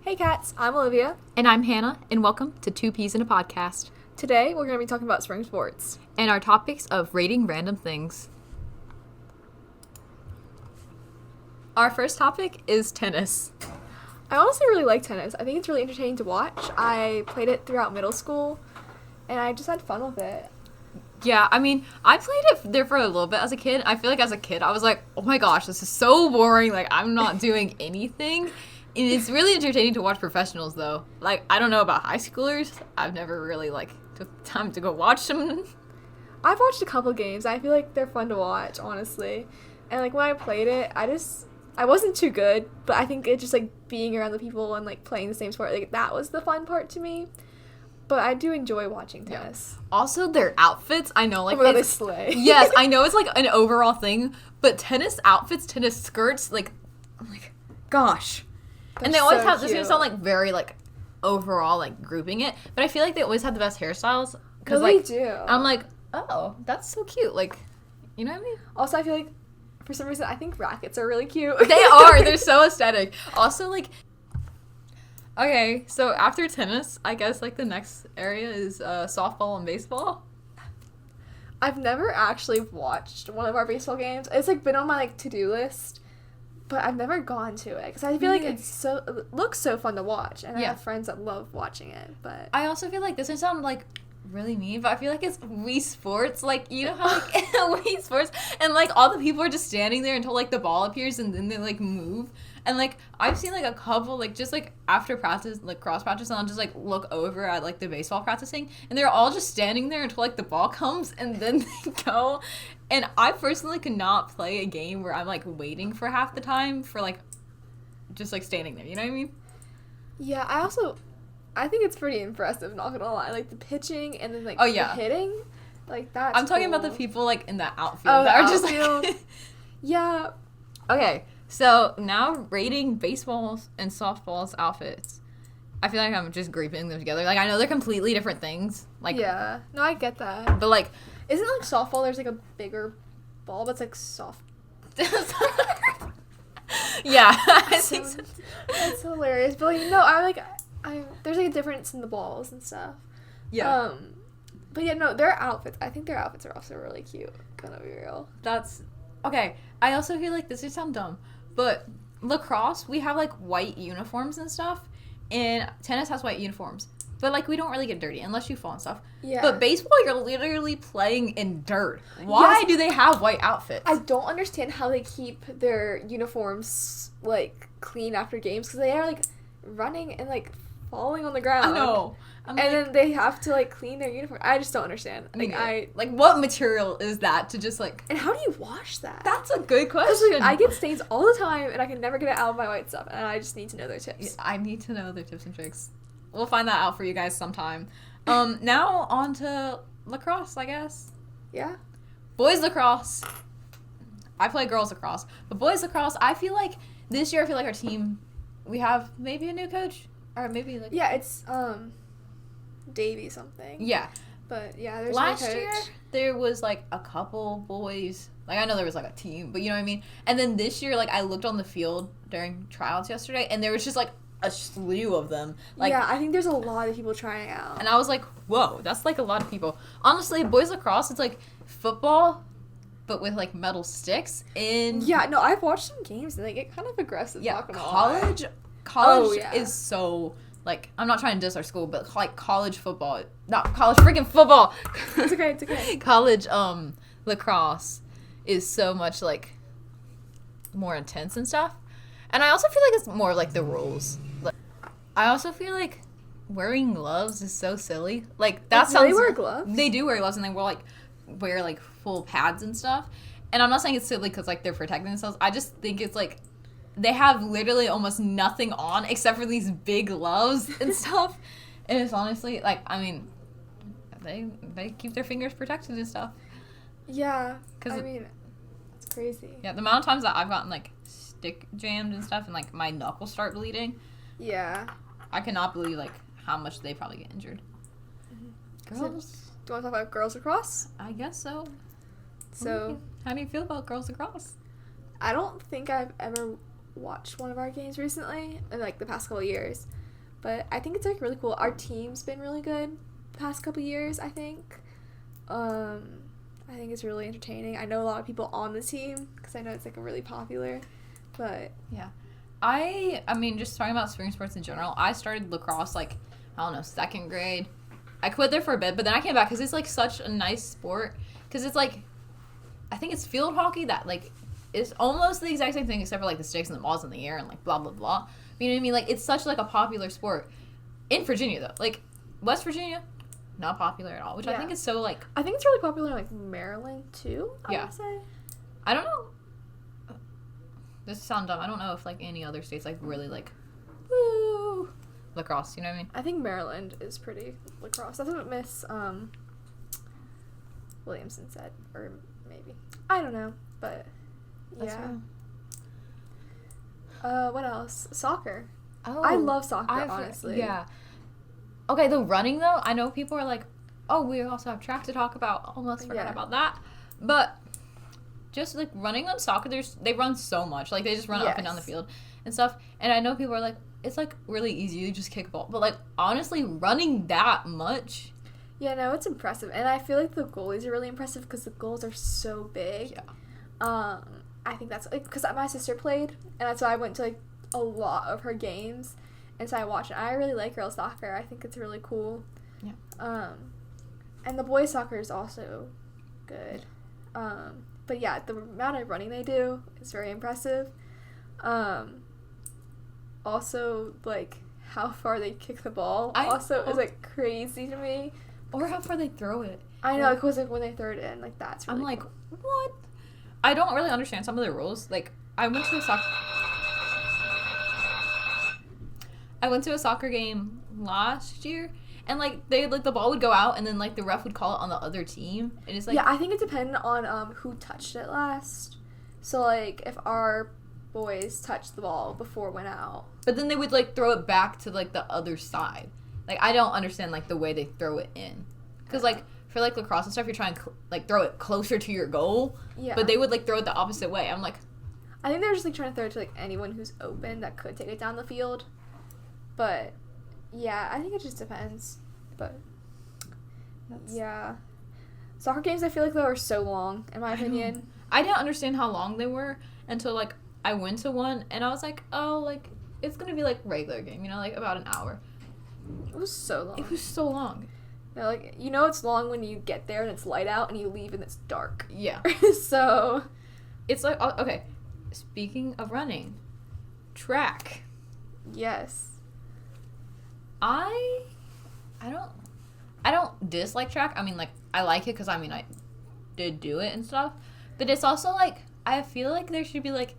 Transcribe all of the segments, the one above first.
Hey cats, I'm Olivia. And I'm Hannah, and welcome to Two Peas in a Podcast. Today we're going to be talking about spring sports. And our topics of rating random things. Our first topic is tennis. I honestly really like tennis. I think it's really entertaining to watch. I played it throughout middle school, and I just had fun with it. Yeah, I mean, I played it there for a little bit as a kid. I feel like as a kid, I was like, oh my gosh, this is so boring. Like, I'm not doing anything. And it's really entertaining to watch professionals, though. Like, I don't know about high schoolers. I've never really, took time to go watch them. I've watched a couple games. I feel like they're fun to watch, honestly. And, when I played it, I wasn't too good, but I think it just, being around the people and, playing the same sport, that was the fun part to me. But I do enjoy watching tennis. Yeah. Also, their outfits, I know, oh my God, they slay. Yes, I know it's, an overall thing, but tennis outfits, tennis skirts, gosh. They're and they always so have, this cute. is going to sound, very, overall, grouping it, but I feel like they always have the best hairstyles. No, they do. I'm like, oh, that's so cute. You know what I mean? Also, I feel like, for some reason, I think rackets are really cute. They are. They're so aesthetic. Also, okay, so after tennis, I guess, the next area is softball and baseball. I've never actually watched one of our baseball games. It's, been on my, to-do list, but I've never gone to it, because I feel like it looks so fun to watch, and I have friends that love watching it, but... I also feel like this would sound, really mean, but I feel like it's Wii Sports, you know how, Wii Sports, and, all the people are just standing there until, the ball appears, and then they, move, and, I've seen, a couple, just, after practice, cross practice, and I'll just, look over at, the baseball practicing, and they're all just standing there until, the ball comes, and then they go, and I personally could not play a game where I'm, waiting for half the time for, just, standing there, you know what I mean? Yeah, I think it's pretty impressive, not gonna lie. The pitching and then, oh, yeah. the hitting, that's I'm talking cool. about the people, in the outfield that are outfield. just, Yeah. Okay, so now rating baseball's and softball's outfits. I feel like I'm just grouping them together. I know they're completely different things. Yeah. No, I get that. But, isn't, softball, there's, a bigger ball that's, soft? Yeah, I think so. That's hilarious. But, no, there's, a difference in the balls and stuff. Yeah. But, yeah, no, their outfits, I think their outfits are also really cute. Gonna be real. That's... Okay, I also feel like this would sound dumb, but lacrosse, we have, white uniforms and stuff, and tennis has white uniforms. But, we don't really get dirty unless you fall and stuff. Yeah. But baseball, you're literally playing in dirt. Why do they have white outfits? I don't understand how they keep their uniforms, clean after games, because they are, running and, falling on the ground. I know. Then they have to, clean their uniform. I just don't understand. What material is that to just, And how do you wash that? That's a good question. I get stains all the time, and I can never get it out of my white stuff, and I just need to know their tips. I need to know their tips and tricks. We'll find that out for you guys sometime. Now on to lacrosse, I guess. Yeah. Boys lacrosse. I play girls lacrosse. But boys lacrosse, I feel like this year, our team, we have maybe a new coach. Or maybe, Yeah, it's, Davey something. Yeah. But, yeah, there's Last no coach. year, there was, a couple boys. I know there was, a team, but you know what I mean? And then this year, I looked on the field during tryouts yesterday, and there was just, a slew of them. Yeah, I think there's a lot of people trying out. And I was like, whoa, that's, a lot of people. Honestly, boys lacrosse, it's, football, but with, metal sticks. And yeah, no, I've watched some games, and they get kind of aggressive. yeah, not gonna college is so... I'm not trying to diss our school, but, college football... Not college freaking football! It's okay, it's okay. College, lacrosse is so much, more intense and stuff. And I also feel like it's more, the rules. I also feel like wearing gloves is so silly. That sounds... They wear gloves? They do wear gloves, and they wear full pads and stuff. And I'm not saying it's silly because, they're protecting themselves. I just think it's, they have literally almost nothing on except for these big gloves and stuff. And it's honestly, they keep their fingers protected and stuff. Yeah, it's crazy. Yeah, the amount of times that I've gotten, stick jammed and stuff and, my knuckles start bleeding. Yeah. I cannot believe, how much they probably get injured. Mm-hmm. Girls? So, do you want to talk about girls lacrosse? I guess so. So... How do you feel about girls lacrosse? I don't think I've ever watched one of our games recently in like the past couple of years, but I think it's like really cool. Our team's been really good the past couple of years. I think it's really entertaining. I know a lot of people on the team because I know it's like a really popular, but yeah. I mean, just talking about spring sports in general, I started lacrosse like, I don't know, 2nd grade. I quit there for a bit, but then I came back because it's like such a nice sport. Because it's like, I think it's field hockey that like is almost the exact same thing except for like the sticks and the balls in the air and like blah blah blah. You know what I mean? Like it's such like a popular sport in Virginia though. Like West Virginia, not popular at all. Which I think is so like. I think it's really popular in like Maryland too. I would say. I don't know. This sounds dumb. I don't know if like any other states like really like woo lacrosse. You know what I mean? I think Maryland is pretty lacrosse. That's what Miss Williamson said, or maybe I don't know, but yeah. What else? Soccer. Oh, I love soccer. Honestly, yeah. Okay, the running though. I know people are like, oh, we also have track to talk about. Almost forgot about that, but. Just like running on soccer, they run so much. Like they just run up and down the field and stuff. And I know people are like, it's like really easy to just kick a ball. But like honestly, running that much. Yeah, no, it's impressive. And I feel like the goalies are really impressive because the goals are so big. Yeah. I think that's like because my sister played, and that's why I went to like a lot of her games, and so I watched it. I really like girls soccer. I think it's really cool. Yeah. And the boys soccer is also good. But yeah, the amount of running they do is very impressive. Also, like, how far they kick the ball is, like, crazy to me. Or how far they throw it. I know, because, like, when they throw it in, like, that's really I'm like, cool. what? I don't really understand some of the rules. Like, I went to a soccer game last year. And, like, the ball would go out, and then, like, the ref would call it on the other team. And it's like... Yeah, I think it depended on who touched it last. So, like, if our boys touched the ball before it went out. But then they would, like, throw it back to, like, the other side. Like, I don't understand, like, the way they throw it in. Because, like, for, like, lacrosse and stuff, you're trying to, like, throw it closer to your goal. Yeah. But they would, like, throw it the opposite way. I'm like... I think they're just, like, trying to throw it to, like, anyone who's open that could take it down the field. But... Yeah, I think it just depends, but yeah. Soccer games, I feel like, though, are so long, in my opinion. I didn't understand how long they were until, like, I went to one, and I was like, oh, like, it's gonna be, like, regular game, you know, like, about an hour. It was so long. It was so long. Yeah, like, you know it's long when you get there and it's light out, and you leave and it's dark. Yeah. So... It's like, okay, speaking of running, track. Yes. I don't dislike track. I mean, like, I like it because, I mean, I did do it and stuff. But it's also, like, I feel like there should be, like,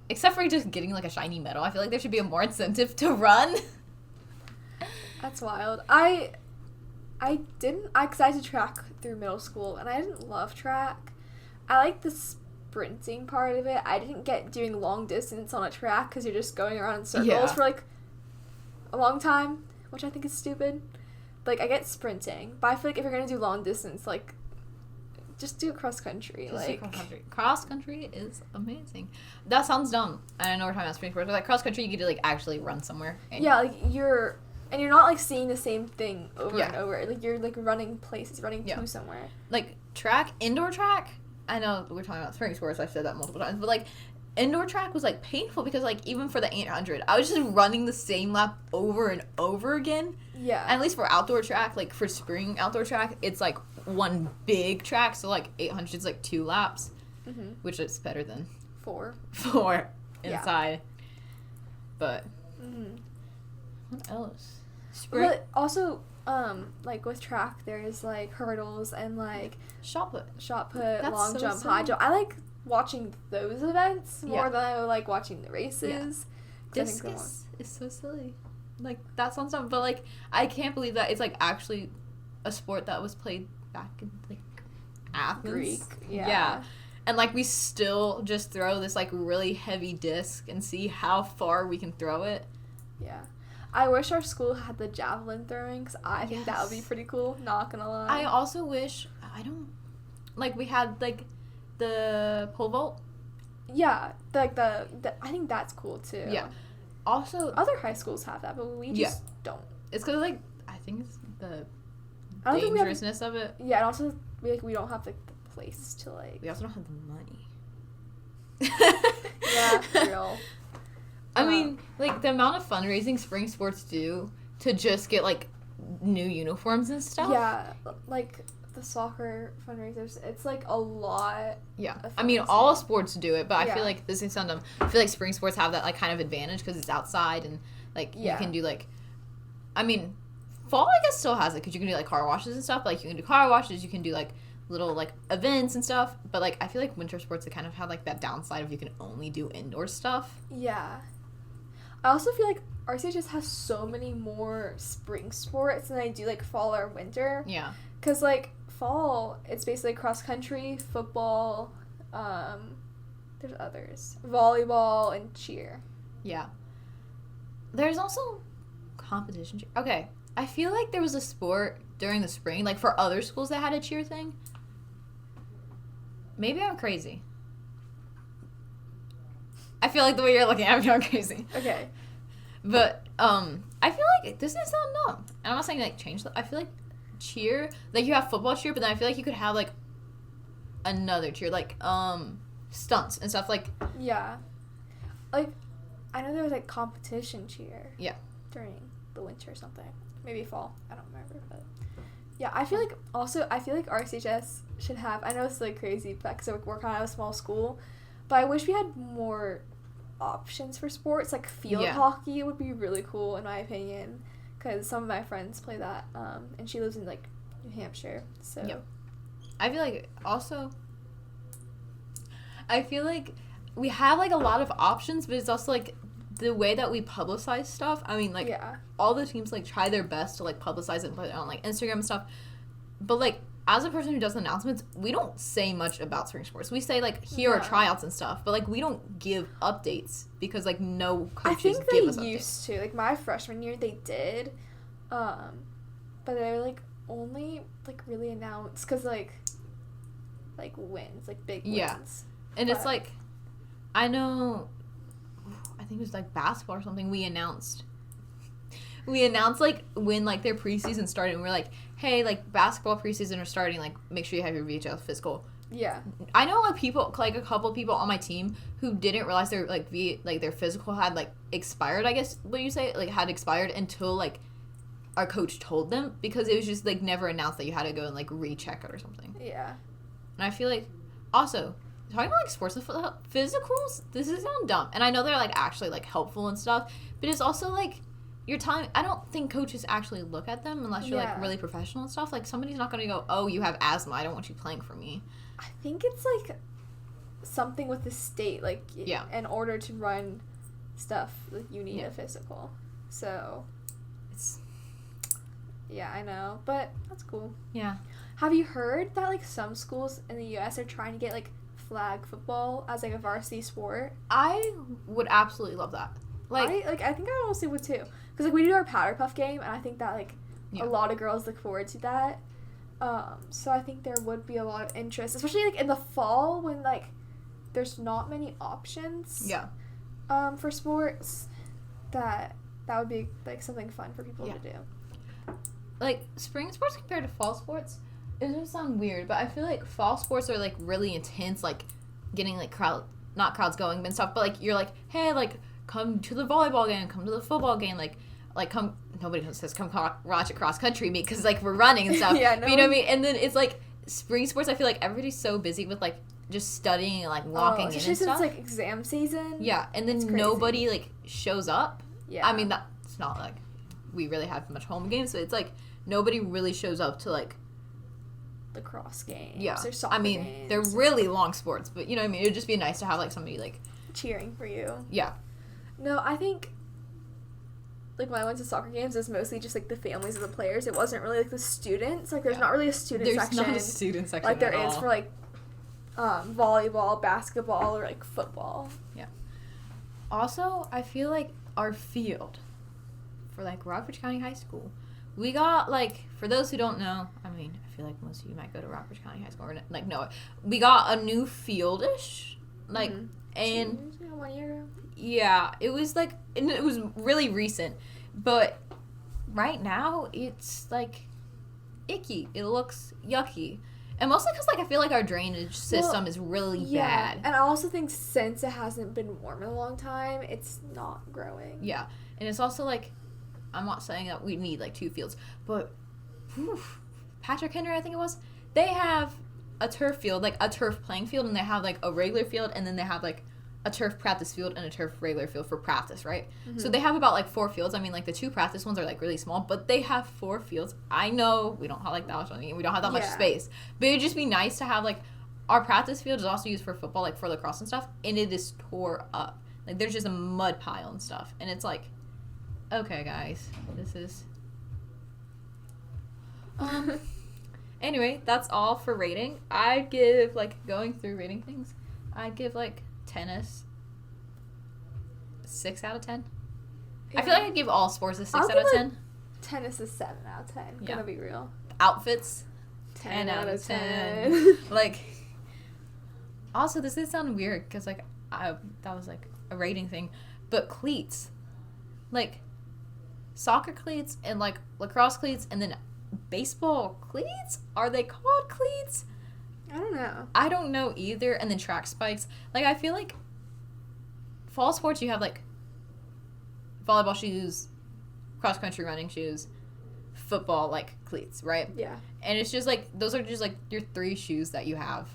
except for just getting, like, a shiny medal, I feel like there should be a more incentive to run. That's wild. I because I did track through middle school, and I didn't love track. I like the sprinting part of it. I didn't get doing long distance on a track because you're just going around in circles for, like, a long time, which I think is stupid. Like, I get sprinting, but I feel like if you're gonna do long distance, like, just do cross country. Cross country is amazing. That sounds dumb. I know we're talking about spring sports, but like cross country, you get to like actually run somewhere. Yeah, like you're not like seeing the same thing over and over. Like you're like running places, running to somewhere. Like track, indoor track. I know we're talking about spring sports. I've said that multiple times, but like. Indoor track was, like, painful because, like, even for the 800, I was just running the same lap over and over again. Yeah. And at least for outdoor track, like, for spring outdoor track, it's, like, one big track. So, like, 800 is, like, 2 laps, which is better than 4 inside. Yeah. But what else? Spring. But also, like, with track, there's, like, hurdles and, like... Shot put. That's long jump, silly. High jump. I like... watching those events more than I like watching the races. Yeah. Discus is so silly. Like, that sounds dumb, but, like, I can't believe that it's, like, actually a sport that was played back in, like, Athens. Greek. Yeah. And, like, we still just throw this, like, really heavy disc and see how far we can throw it. Yeah. I wish our school had the javelin throwing, because I think that would be pretty cool, not gonna lie. I also wish, we had, like, the pole vault. Yeah, the I think that's cool too. Yeah. Also, other high schools have that, but we just don't. It's because, like, I think it's the I don't dangerousness of it. Yeah, and also, we don't have, like, the place to, like... We also don't have the money. Yeah, real. I mean, like, the amount of fundraising spring sports do to just get, like, new uniforms and stuff. Yeah, like, the soccer fundraisers, it's, like, a lot. Yeah. I mean, all sports do it, but I feel like, this is sound dumb, I feel like spring sports have that, like, kind of advantage because it's outside and, like, you can do, like... I mean, fall, I guess, still has it because you can do, like, car washes and stuff. Like, you can do car washes, you can do, like, little, like, events and stuff. But, like, I feel like winter sports, they kind of have, like, that downside of you can only do indoor stuff. Yeah. I also feel like RC just has so many more spring sports than I do, like, fall or winter. Yeah. Because, like, fall, it's basically cross-country, football, there's others. Volleyball and cheer. Yeah. There's also competition cheer. Okay. I feel like there was a sport during the spring, like, for other schools that had a cheer thing. Maybe I'm crazy. I feel like the way you're looking at me, I'm crazy. Okay. But, I feel like this is sound dumb. And I'm not saying, like, change I feel like cheer, like, you have football cheer, but then I feel like you could have, like, another cheer, like, stunts and stuff, like... Yeah. Like, I know there was, like, competition cheer. Yeah. During the winter or something. Maybe fall. I don't remember, but... Yeah, I feel like, also, RCHS should have, I know it's, like, crazy, because we're kind of a small school, but I wish we had more options for sports. Like, field hockey would be really cool, in my opinion, because some of my friends play that, and she lives in, like, New Hampshire, so... Yep. I feel like, also, I feel like we have, like, a lot of options, but it's also, like, the way that we publicize stuff. I mean, like, all the teams, like, try their best to, like, publicize it and put it on, like, Instagram and stuff, but, like, as a person who does announcements, we don't say much about spring sports. We say, like, here are tryouts and stuff, but, like, we don't give updates because, like, no coaches give us updates. I think they used to. Like, my freshman year, they did, but they were, like, only, like, really announced because, like, wins, like, big wins. Yeah. And it's, like, I know, I think it was, like, basketball or something, we announced, like, when, like, their preseason started, and we're like, hey, like, basketball preseason are starting, like, make sure you have your VHL physical. Yeah. I know, like, people, like, a couple people on my team who didn't realize their, like, their physical had, like, expired, I guess, what you say, like, had expired until, like, our coach told them, because it was just, like, never announced that you had to go and, like, recheck it or something. Yeah. And I feel like, also, talking about, like, sports physicals, this is sound dumb, and I know they're, like, actually, like, helpful and stuff, but it's also, like, your time, I don't think coaches actually look at them unless you're, like, really professional and stuff. Like, somebody's not going to go, oh, you have asthma, I don't want you playing for me. I think it's, like, something with the state, like, in order to run stuff, like, you need a physical. So, yeah, I know, but that's cool. Yeah. Have you heard that, like, some schools in the U.S. are trying to get, like, flag football as, like, a varsity sport? I would absolutely love that. I think I honestly would too. Because, like, we do our Powder Puff game, and I think that, like, a lot of girls look forward to that. So I think there would be a lot of interest, especially, like, in the fall when, like, there's not many options. Yeah. For sports, that would be, like, something fun for people to do. Like, spring sports compared to fall sports, it doesn't sound weird, but I feel like fall sports are, like, really intense, like, getting, like, not crowds going and stuff, but, like, you're like, hey, like, come to the volleyball game, come to the football game, like come, nobody says come watch a cross-country meet, because, like, we're running and stuff, but you know what I mean, and then it's, like, spring sports, I feel like everybody's so busy with, like, just studying and, like, walking in and stuff. It's, like, exam season. Yeah, and then nobody, like, shows up. Yeah. I mean, that's not, like, we really have much home games, so it's, like, nobody really shows up to, like, lacrosse games. Yeah. Or soccer games. They're really long sports, but, you know what I mean, it'd just be nice to have, like, somebody, like, cheering for you. Yeah. No, I think, like, when I went to soccer games, it was mostly just, like, the families of the players. It wasn't really, like, the students. Like, there's not really a student section. There's not a student section like there at is all. for, like, volleyball, basketball, or, like, football. Yeah. Also, I feel like our field for, like, Rockbridge County High School, we got, like, for those who don't know, I mean, I feel like most of you might go to Rockbridge County High School or, like, know it. We got a new field-ish, like, And 1 year ago. yeah, it was like, and it was really recent, but right now it's like icky. It looks yucky. And mostly because, like, I feel like our drainage system is really bad. And I also think since it hasn't been warm in a long time, it's not growing. Yeah. And it's also, like, I'm not saying that we need, like, 2 fields, but Patrick Henry, I think it was, they have a turf field, like, a turf playing field, and they have, like, a regular field, and then they have, like, a turf practice field and a turf regular field for practice, right? Mm-hmm. So they have about, like, 4 fields. I mean, like, the 2 practice ones are, like, really small, but they have 4 fields. I know we don't have, like, that much money, we don't have that much space, but it'd just be nice to have, like, our practice field is also used for football, like, for lacrosse and stuff, and it is tore up. Like, there's just a mud pile and stuff, and it's like, okay, guys, this is... Anyway, that's all for rating. I'd give, like, going through rating things, I'd give, like, tennis 6 out of 10. Yeah. I feel like I'd give all sports a 6 out of 10. Tennis is 7 out of 10. Yeah. Gonna be real. Outfits 10 out of 10. Like, also, this is sound weird because, like, that was, like, a rating thing, but cleats, like, soccer cleats and, like, lacrosse cleats and then baseball cleats? Are they called cleats? I don't know. I don't know either. And then track spikes. Like, I feel like fall sports, you have, like, volleyball shoes, cross-country running shoes, football, like, cleats, right? Yeah. And it's just, like, those are just, like, your 3 shoes that you have.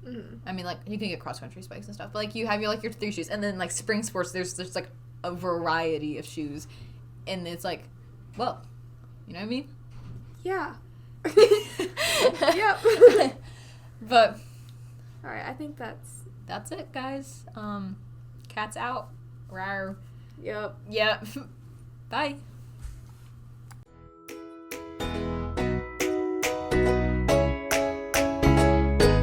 Mm-hmm. I mean, like, you can get cross-country spikes and stuff, but, like, you have your 3 shoes. And then, like, spring sports, there's just, like, a variety of shoes. And it's, like, well, you know what I mean? Yeah. Yep. But all right, I think that's it, guys. Cat's out. Rawr. Yep. Yep. Bye.